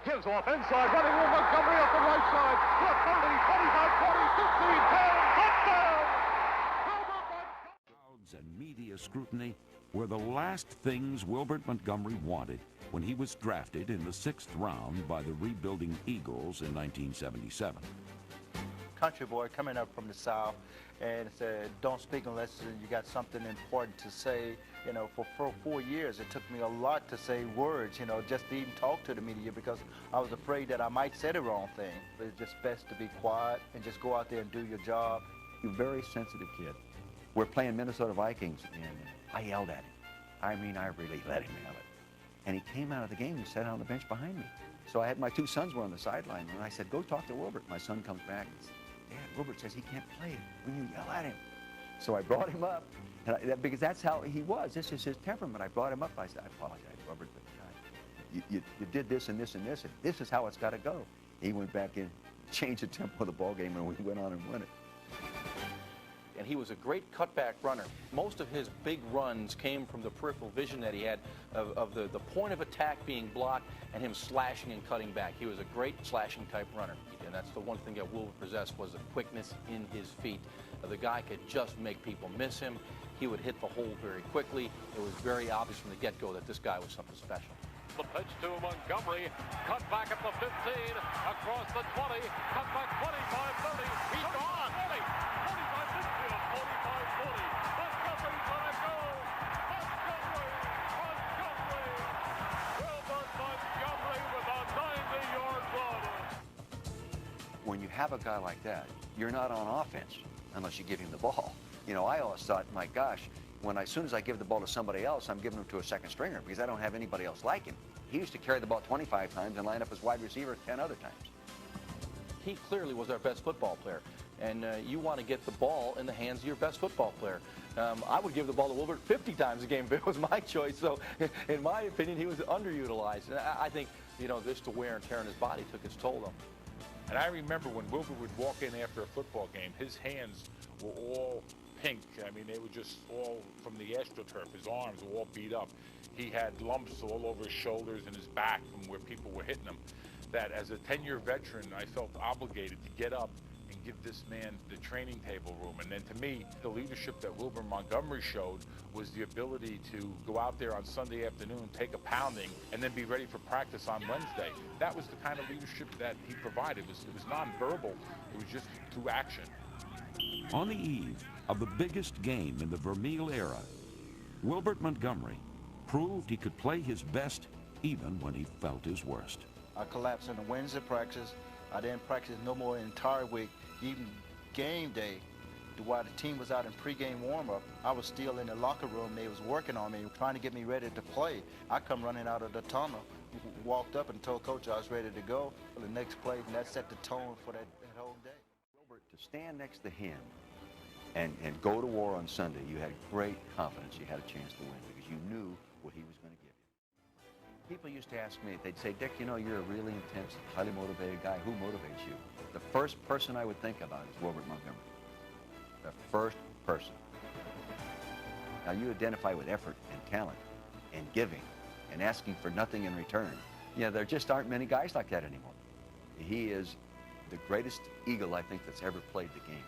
Gives off inside, running with Montgomery up the right side. Left 30, 25, 20, 10, touchdown! Crowds and media scrutiny were the last things Wilbert Montgomery wanted when he was drafted in the 6th round by the rebuilding Eagles in 1977. Country boy coming up from the South and said, don't speak unless you got something important to say. You know, for 4 years, it took me a lot to say words, you know, just to even talk to the media because I was afraid that I might say the wrong thing. But it's just best to be quiet and just go out there and do your job. You're a very sensitive kid. We're playing Minnesota Vikings, and I yelled at him. I mean, I really let him have it. And he came out of the game and sat on the bench behind me. So I had my 2 sons were on the sideline, and I said, go talk to Wilbert. My son comes back and says, Dad, Wilbert says he can't play when you yell at him. So I brought him up, and because that's how he was. This is his temperament. I brought him up. I said, I apologize, Wilbert, but you did this and this and this, and this is how it's got to go. He went back in, changed the tempo of the ball game, and we went on and won it. And he was a great cutback runner. Most of his big runs came from the peripheral vision that he had of the point of attack being blocked and him slashing and cutting back. He was a great slashing type runner. And that's the one thing that Wilbert possessed was the quickness in his feet. The guy could just make people miss him. He would hit the hole very quickly. It was very obvious from the get-go that this guy was something special. The pitch to Montgomery, cut back at the 15, across the 20, cut back 25, 30, he's gone! 40, 45, midfield, 45, 40, Montgomery's gonna go! Montgomery! Wilbert Montgomery with a 90-yard run! When you have a guy like that, you're not on offense unless you give him the ball. You know, I always thought, my gosh, as soon as I give the ball to somebody else, I'm giving him to a second stringer because I don't have anybody else like him. He used to carry the ball 25 times and line up as wide receiver 10 other times. He clearly was our best football player. And you want to get the ball in the hands of your best football player. I would give the ball to Wilbert 50 times a game if it was my choice. So, in my opinion, he was underutilized. And I think, you know, just the wear and tear on his body took its toll on him. And I remember when Wilbert would walk in after a football game, his hands were all pink. I mean, they were just all from the AstroTurf. His arms were all beat up. He had lumps all over his shoulders and his back from where people were hitting him. That as a 10-year veteran, I felt obligated to get up and give this man the training table room. And then to me, the leadership that Wilbert Montgomery showed was the ability to go out there on Sunday afternoon, take a pounding, and then be ready for practice on Wednesday. That was the kind of leadership that he provided. It was nonverbal. It was just through action. On the eve of the biggest game in the Vermeil era, Wilbert Montgomery proved he could play his best even when he felt his worst. I collapsed on the Wednesday practice. I didn't practice no more the entire week. Even game day, while the team was out in pregame warm-up, I was still in the locker room. They was working on me, trying to get me ready to play. I come running out of the tunnel, walked up and told Coach I was ready to go. The next play, and that set the tone for that whole day. Wilbert, to stand next to him and go to war on Sunday, you had great confidence you had a chance to win because you knew what he was going to give you. People used to ask me, they'd say, Dick, you know, you're a really intense, highly motivated guy. Who motivates you? The first person I would think about is Wilbert Montgomery. The first person. Now, you identify with effort and talent and giving and asking for nothing in return. You know, there just aren't many guys like that anymore. He is the greatest Eagle, I think, that's ever played the game.